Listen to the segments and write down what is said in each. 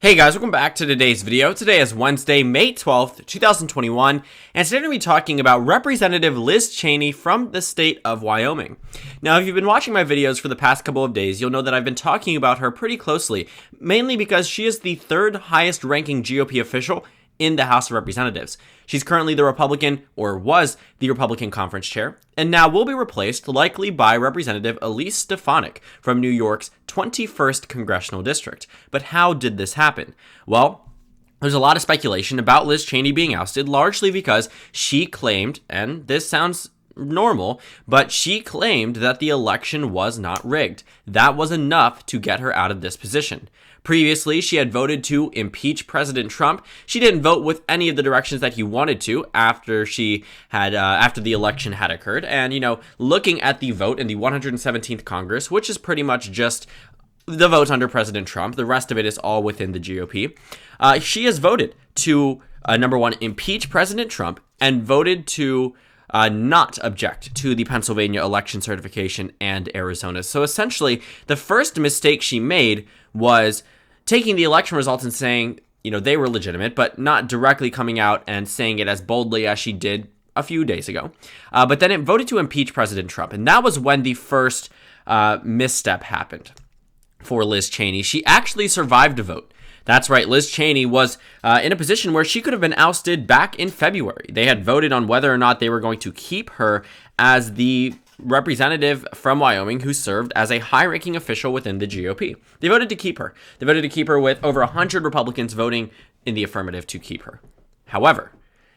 Hey guys, welcome back to today's video. Today is Wednesday, May 12th, 2021, and today we're going to be talking about Representative Liz Cheney from the state of Wyoming. Now, if you've been watching my videos for the past couple of days, you'll know that I've been talking about her pretty closely, mainly because she is the third highest ranking GOP official in the House of Representatives. She's currently the Republican, or was the Republican conference chair, and now will be replaced likely by Representative Elise Stefanik from New York's 21st Congressional District. But how did this happen? Well, there's a lot of speculation about Liz Cheney being ousted, largely because she claimed, and this sounds normal, but she claimed that the election was not rigged. That was enough to get her out of this position. Previously, she had voted to impeach President Trump. She didn't vote with any of the directions that he wanted to after the election had occurred. And, looking at the vote in the 117th Congress, which is pretty much just the votes under President Trump, the rest of it is all within the GOP. She has voted to, number one, impeach President Trump and voted to not object to the Pennsylvania election certification and Arizona. So essentially, the first mistake she made was taking the election results and saying, they were legitimate, but not directly coming out and saying it as boldly as she did a few days ago. But then it voted to impeach President Trump. And that was when the first misstep happened for Liz Cheney. She actually survived a vote. That's right, Liz Cheney was in a position where she could have been ousted back in February. They had voted on whether or not they were going to keep her as the representative from Wyoming who served as a high-ranking official within the GOP. They voted to keep her. They voted to keep her with over 100 Republicans voting in the affirmative to keep her. However,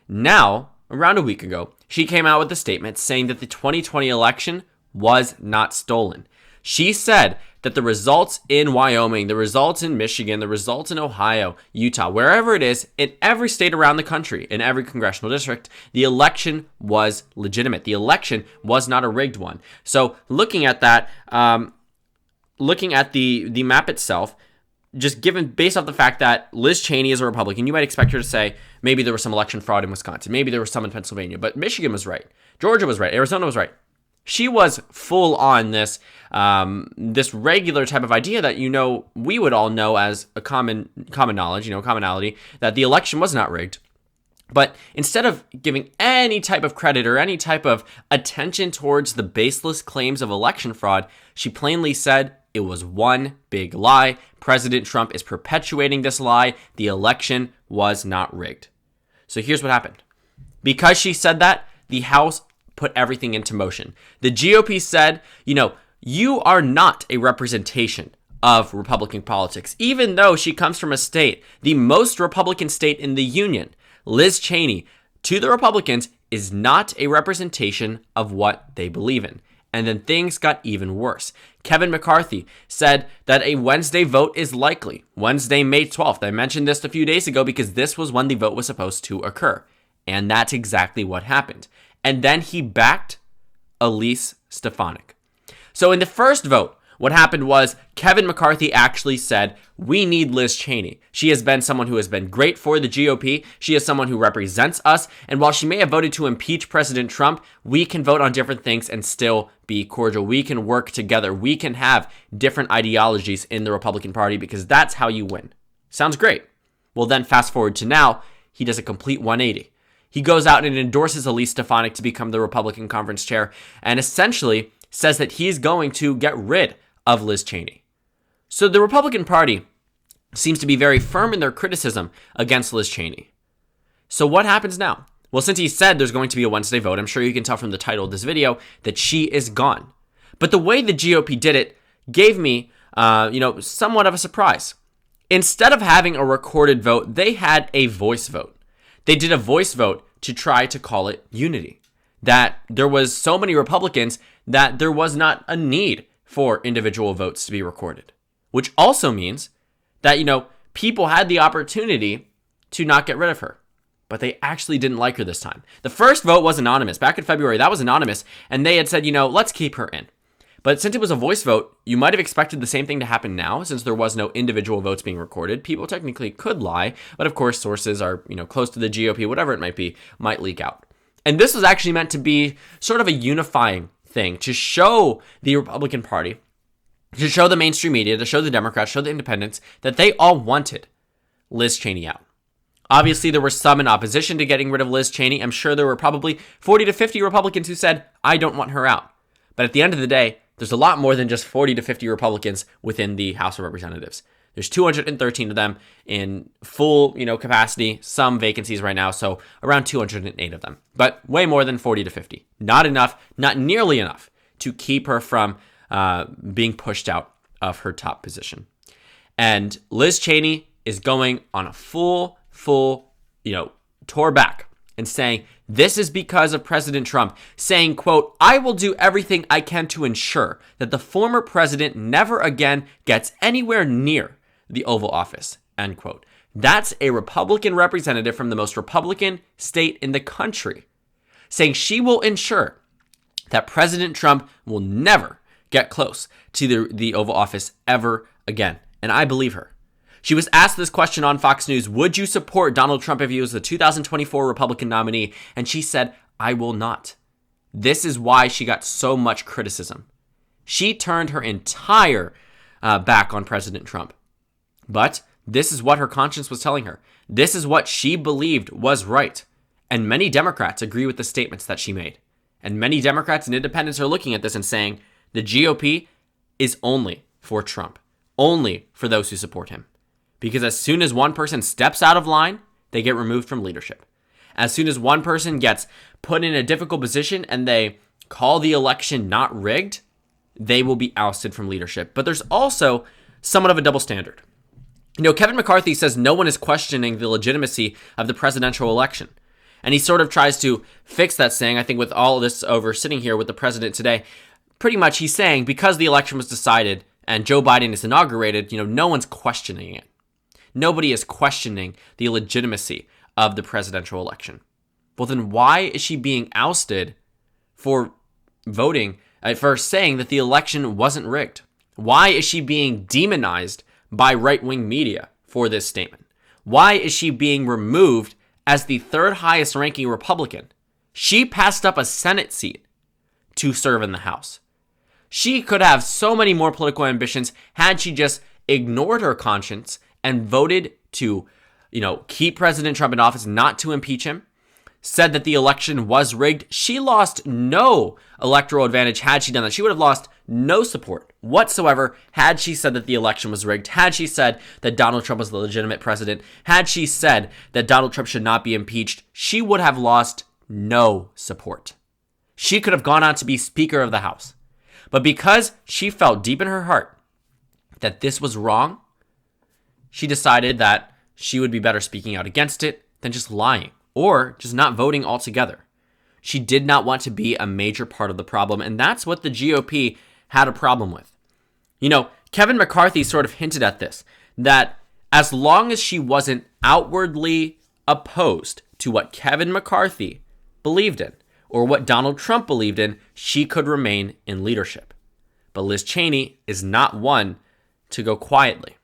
now, around a week ago, she came out with a statement saying that the 2020 election was not stolen. She said that the results in Wyoming, the results in Michigan, the results in Ohio, Utah, wherever it is, in every state around the country, in every congressional district, the election was legitimate. The election was not a rigged one. So looking at that, looking at the map itself, just based off the fact that Liz Cheney is a Republican, you might expect her to say, maybe there was some election fraud in Wisconsin, maybe there was some in Pennsylvania, but Michigan was right, Georgia was right, Arizona was right. She was full on this regular type of idea that, we would all know as a common knowledge, commonality, that the election was not rigged. But instead of giving any type of credit or any type of attention towards the baseless claims of election fraud, she plainly said it was one big lie. President Trump is perpetuating this lie. The election was not rigged. So here's what happened. Because she said that, the House put everything into motion. The GOP said, you are not a representation of Republican politics. Even though she comes from a state, the most Republican state in the union, Liz Cheney, to the Republicans, is not a representation of what they believe in. And then things got even worse. Kevin McCarthy said that a Wednesday vote is likely. Wednesday, May 12th. I mentioned this a few days ago because this was when the vote was supposed to occur. And that's exactly what happened. And then he backed Elise Stefanik. So in the first vote, what happened was Kevin McCarthy actually said, we need Liz Cheney. She has been someone who has been great for the GOP. She is someone who represents us. And while she may have voted to impeach President Trump, we can vote on different things and still be cordial. We can work together. We can have different ideologies in the Republican Party because that's how you win. Sounds great. Well, then fast forward to now, he does a complete 180. He goes out and endorses Elise Stefanik to become the Republican conference chair and essentially says that he's going to get rid of Liz Cheney. So the Republican Party seems to be very firm in their criticism against Liz Cheney. So what happens now? Well, since he said there's going to be a Wednesday vote, I'm sure you can tell from the title of this video that she is gone. But the way the GOP did it gave me, somewhat of a surprise. Instead of having a recorded vote, they had a voice vote. They did a voice vote to try to call it unity. That there was so many Republicans that there was not a need for individual votes to be recorded. Which also means that, people had the opportunity to not get rid of her. But they actually didn't like her this time. The first vote was anonymous. Back in February, that was anonymous. And they had said, let's keep her in. But since it was a voice vote, you might have expected the same thing to happen now, since there was no individual votes being recorded. People technically could lie, but of course sources are, close to the GOP, whatever it might be, might leak out. And this was actually meant to be sort of a unifying thing to show the Republican Party, to show the mainstream media, to show the Democrats, show the independents that they all wanted Liz Cheney out. Obviously, there were some in opposition to getting rid of Liz Cheney. I'm sure there were probably 40 to 50 Republicans who said, I don't want her out. But at the end of the day, there's a lot more than just 40 to 50 Republicans within the House of Representatives. There's 213 of them in full, capacity, some vacancies right now, so around 208 of them. But way more than 40 to 50. Not enough, not nearly enough to keep her from being pushed out of her top position. And Liz Cheney is going on a full, tour back and saying, this is because of President Trump, saying, quote, I will do everything I can to ensure that the former president never again gets anywhere near the Oval Office, end quote. That's a Republican representative from the most Republican state in the country saying she will ensure that President Trump will never get close to the Oval Office ever again. And I believe her. She was asked this question on Fox News, would you support Donald Trump if he was the 2024 Republican nominee? And she said, I will not. This is why she got so much criticism. She turned her entire back on President Trump. But this is what her conscience was telling her. This is what she believed was right. And many Democrats agree with the statements that she made. And many Democrats and independents are looking at this and saying, the GOP is only for Trump, only for those who support him. Because as soon as one person steps out of line, they get removed from leadership. As soon as one person gets put in a difficult position and they call the election not rigged, they will be ousted from leadership. But there's also somewhat of a double standard. Kevin McCarthy says no one is questioning the legitimacy of the presidential election. And he sort of tries to fix that, saying, I think with all of this over sitting here with the president today, pretty much he's saying because the election was decided and Joe Biden is inaugurated, no one's questioning it. Nobody is questioning the legitimacy of the presidential election. Well, then why is she being ousted for voting, for saying that the election wasn't rigged? Why is she being demonized by right-wing media for this statement? Why is she being removed as the third highest ranking Republican? She passed up a Senate seat to serve in the House. She could have so many more political ambitions had she just ignored her conscience and voted to, keep President Trump in office, not to impeach him, said that the election was rigged. She lost no electoral advantage had she done that. She would have lost no support whatsoever had she said that the election was rigged, had she said that Donald Trump was the legitimate president, had she said that Donald Trump should not be impeached. She would have lost no support. She could have gone on to be Speaker of the House. But because she felt deep in her heart that this was wrong, she decided that she would be better speaking out against it than just lying or just not voting altogether. She did not want to be a major part of the problem, and that's what the GOP had a problem with. Kevin McCarthy sort of hinted at this, that as long as she wasn't outwardly opposed to what Kevin McCarthy believed in or what Donald Trump believed in, she could remain in leadership. But Liz Cheney is not one to go quietly.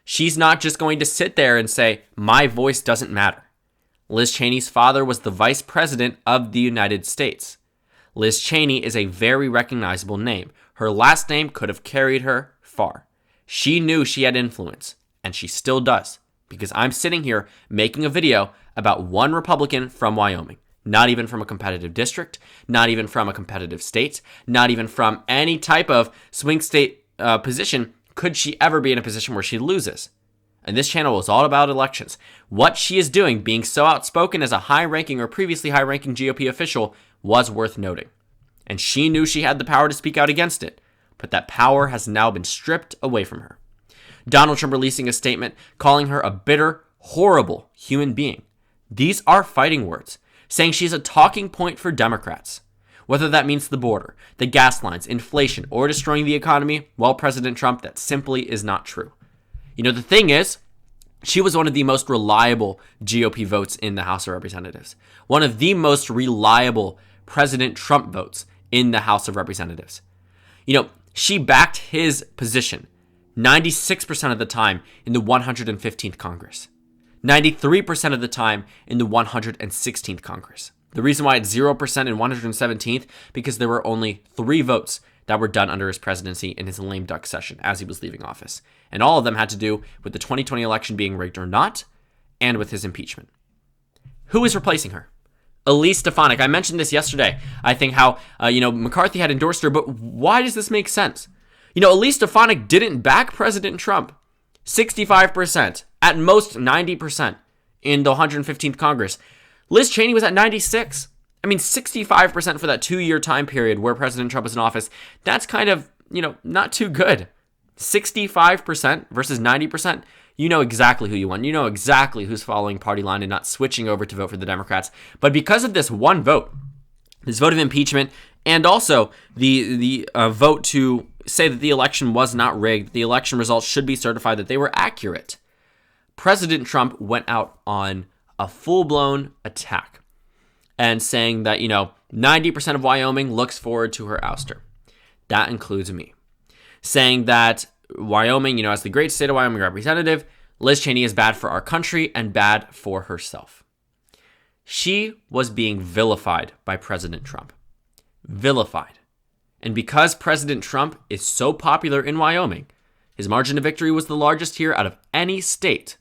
She's not just going to sit there and say, my voice doesn't matter. Liz Cheney's father was the vice president of the United States. Liz Cheney is a very recognizable name. Her last name could have carried her far. She knew she had influence, and she still does, because I'm sitting here making a video about one Republican from Wyoming. Not even from a competitive district, not even from a competitive state, not even from any type of swing state position could she ever be in a position where she loses. And this channel is all about elections. What she is doing, being so outspoken as a high-ranking or previously high-ranking GOP official, was worth noting. And she knew she had the power to speak out against it, but that power has now been stripped away from her. Donald Trump releasing a statement calling her a bitter, horrible human being. These are fighting words, saying she's a talking point for Democrats. Whether that means the border, the gas lines, inflation, or destroying the economy, well, President Trump, that simply is not true. The thing is, she was one of the most reliable GOP votes in the House of Representatives. One of the most reliable President Trump votes in the House of Representatives. She backed his position 96% of the time in the 115th Congress. 93% of the time in the 116th Congress. The reason why it's 0% in 117th, because there were only 3 votes that were done under his presidency in his lame duck session as he was leaving office. And all of them had to do with the 2020 election being rigged or not, and with his impeachment. Who is replacing her? Elise Stefanik. I mentioned this yesterday. I think how, McCarthy had endorsed her, but why does this make sense? Elise Stefanik didn't back President Trump. 65%, at most 90% in the 115th Congress. Liz Cheney was at 96. 65% for that 2-year time period where President Trump was in office. That's kind of, not too good. 65% versus 90%. You know exactly who you want. You know exactly who's following party line and not switching over to vote for the Democrats. But because of this one vote, this vote of impeachment, and also the vote to say that the election was not rigged, the election results should be certified, that they were accurate, President Trump went out on a full-blown attack and saying that, 90% of Wyoming looks forward to her ouster. That includes me. Saying that Wyoming, as the great state of Wyoming representative, Liz Cheney is bad for our country and bad for herself. She was being vilified by President Trump. Vilified. And because President Trump is so popular in Wyoming, his margin of victory was the largest here out of any state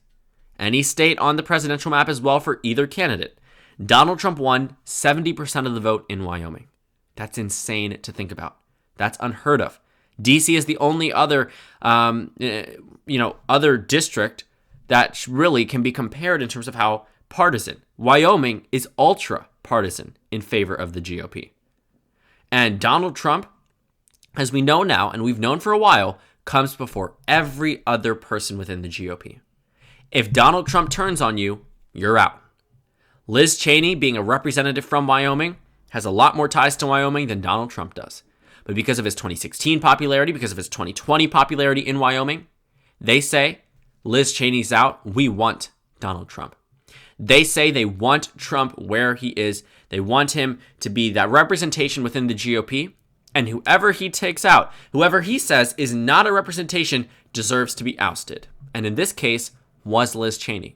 on the presidential map as well for either candidate. Donald Trump won 70% of the vote in Wyoming. That's insane to think about. That's unheard of. DC is the only other, other district that really can be compared in terms of how partisan. Wyoming is ultra partisan in favor of the GOP. And Donald Trump, as we know now, and we've known for a while, comes before every other person within the GOP. If Donald Trump turns on you, you're out. Liz Cheney, being a representative from Wyoming, has a lot more ties to Wyoming than Donald Trump does. But because of his 2016 popularity, because of his 2020 popularity in Wyoming, they say, Liz Cheney's out, we want Donald Trump. They say they want Trump where he is. They want him to be that representation within the GOP. And whoever he takes out, whoever he says is not a representation, deserves to be ousted. And in this case, was Liz Cheney.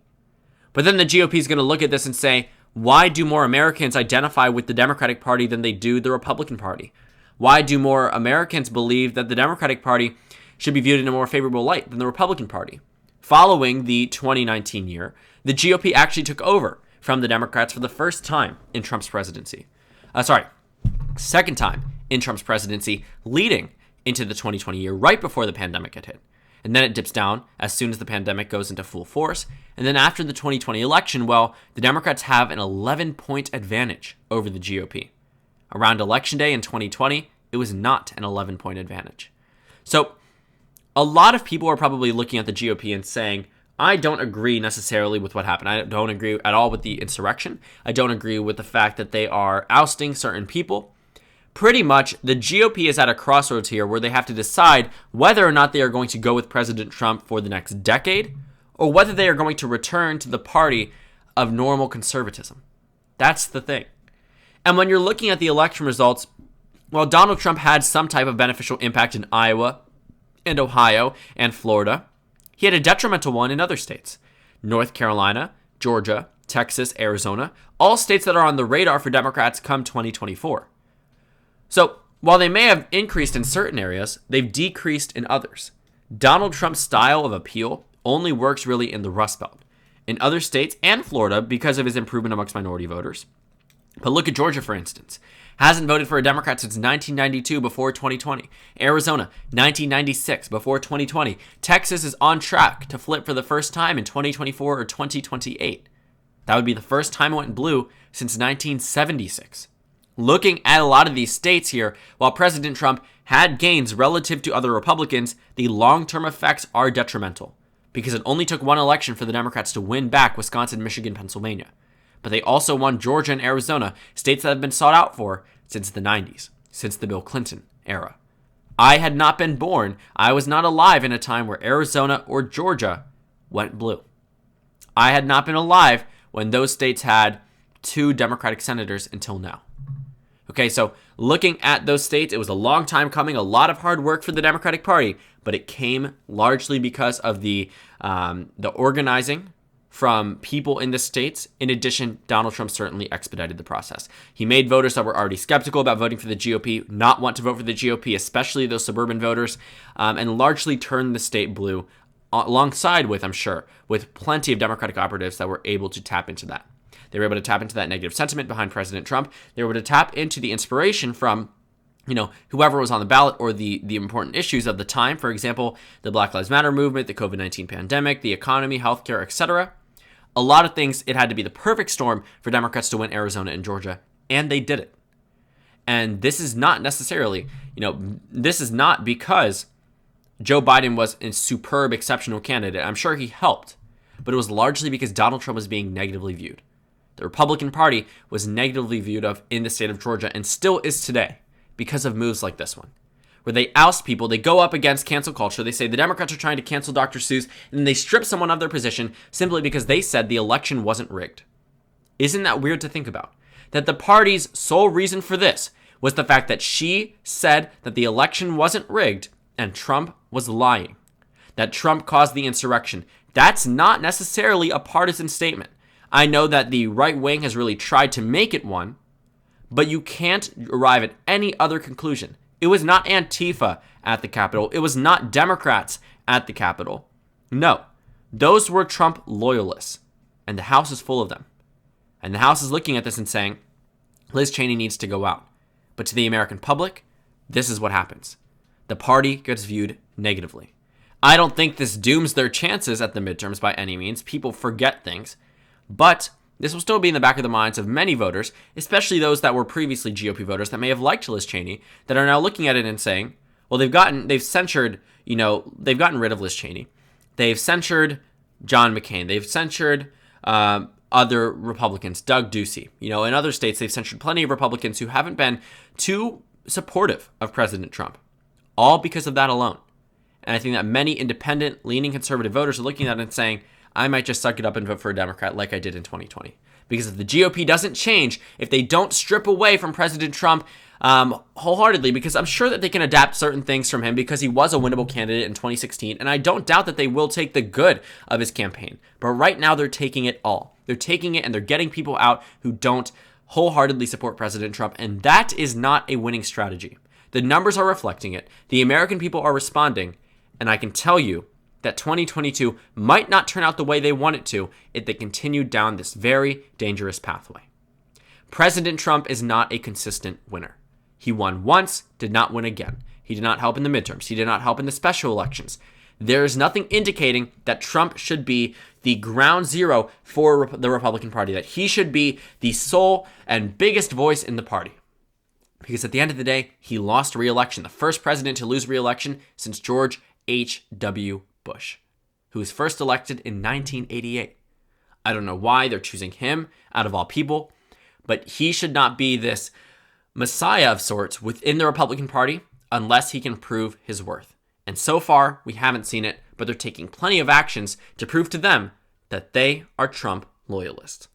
But then the GOP is going to look at this and say, why do more Americans identify with the Democratic Party than they do the Republican Party? Why do more Americans believe that the Democratic Party should be viewed in a more favorable light than the Republican Party? Following the 2019 year, the GOP actually took over from the Democrats for the first time in Trump's presidency. Second time in Trump's presidency, leading into the 2020 year, right before the pandemic had hit. And then it dips down as soon as the pandemic goes into full force. And then after the 2020 election, the Democrats have an 11-point advantage over the GOP. Around Election Day in 2020, it was not an 11-point advantage. So a lot of people are probably looking at the GOP and saying, I don't agree necessarily with what happened. I don't agree at all with the insurrection. I don't agree with the fact that they are ousting certain people. Pretty much, the GOP is at a crossroads here where they have to decide whether or not they are going to go with President Trump for the next decade, or whether they are going to return to the party of normal conservatism. That's the thing. And when you're looking at the election results, Donald Trump had some type of beneficial impact in Iowa and Ohio and Florida. He had a detrimental one in other states. North Carolina, Georgia, Texas, Arizona, all states that are on the radar for Democrats come 2024. So, while they may have increased in certain areas, they've decreased in others. Donald Trump's style of appeal only works really in the Rust Belt. In other states and Florida, because of his improvement amongst minority voters. But look at Georgia, for instance. Hasn't voted for a Democrat since 1992 before 2020. Arizona, 1996 before 2020. Texas is on track to flip for the first time in 2024 or 2028. That would be the first time it went blue since 1976. Looking at a lot of these states here, while President Trump had gains relative to other Republicans, the long-term effects are detrimental because it only took one election for the Democrats to win back Wisconsin, Michigan, Pennsylvania. But they also won Georgia and Arizona, states that have been sought out for since the 90s, since the Bill Clinton era. I had not been born. I was not alive in a time where Arizona or Georgia went blue. I had not been alive when those states had 2 Democratic senators until now. Okay, so looking at those states, it was a long time coming, a lot of hard work for the Democratic Party, but it came largely because of the organizing from people in the states. In addition, Donald Trump certainly expedited the process. He made voters that were already skeptical about voting for the GOP not want to vote for the GOP, especially those suburban voters, and largely turned the state blue alongside with, I'm sure, with plenty of Democratic operatives that were able to tap into that. They were able to tap into that negative sentiment behind President Trump. They were able to tap into the inspiration from whoever was on the ballot or the important issues of the time. For example, the Black Lives Matter movement, the COVID-19 pandemic, the economy, healthcare, etc. A lot of things, it had to be the perfect storm for Democrats to win Arizona and Georgia, and they did it. And this is not necessarily, this is not because Joe Biden was a superb, exceptional candidate. I'm sure he helped, but it was largely because Donald Trump was being negatively viewed. The Republican Party was negatively viewed of in the state of Georgia and still is today because of moves like this one, where they oust people, they go up against cancel culture, they say the Democrats are trying to cancel Dr. Seuss, and then they strip someone of their position simply because they said the election wasn't rigged. Isn't that weird to think about? That the party's sole reason for this was the fact that she said that the election wasn't rigged and Trump was lying. That Trump caused the insurrection. That's not necessarily a partisan statement. I know that the right wing has really tried to make it one, but you can't arrive at any other conclusion. It was not Antifa at the Capitol. It was not Democrats at the Capitol. No, those were Trump loyalists, and the House is full of them. And the House is looking at this and saying, Liz Cheney needs to go out. But to the American public, this is what happens. The party gets viewed negatively. I don't think this dooms their chances at the midterms by any means. People forget things. But this will still be in the back of the minds of many voters, especially those that were previously GOP voters that may have liked Liz Cheney, that are now looking at it and saying, well, they've gotten rid of Liz Cheney. They've censured John McCain. They've censured other Republicans, Doug Ducey. In other states, they've censured plenty of Republicans who haven't been too supportive of President Trump, all because of that alone. And I think that many independent, leaning conservative voters are looking at it and saying, I might just suck it up and vote for a Democrat like I did in 2020. Because if the GOP doesn't change, if they don't strip away from President Trump wholeheartedly, because I'm sure that they can adapt certain things from him because he was a winnable candidate in 2016, and I don't doubt that they will take the good of his campaign. But right now, they're taking it all. They're taking it and they're getting people out who don't wholeheartedly support President Trump, and that is not a winning strategy. The numbers are reflecting it. The American people are responding, and I can tell you that 2022 might not turn out the way they want it to if they continue down this very dangerous pathway. President Trump is not a consistent winner. He won once, did not win again. He did not help in the midterms. He did not help in the special elections. There is nothing indicating that Trump should be the ground zero for the Republican Party, that he should be the sole and biggest voice in the party. Because at the end of the day, he lost re-election, the first president to lose re-election since George H.W. Bush, who was first elected in 1988. I don't know why they're choosing him out of all people, but he should not be this messiah of sorts within the Republican Party unless he can prove his worth. And so far, we haven't seen it, but they're taking plenty of actions to prove to them that they are Trump loyalists.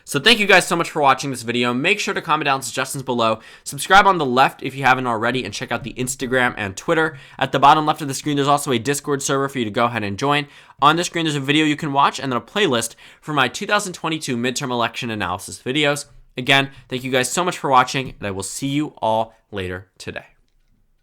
So thank you guys so much for watching this video. Make sure to comment down suggestions below. Subscribe on the left if you haven't already, and check out the Instagram and Twitter. At the bottom left of the screen, there's also a Discord server for you to go ahead and join. On the screen, there's a video you can watch and then a playlist for my 2022 midterm election analysis videos. Again, thank you guys so much for watching, and I will see you all later today.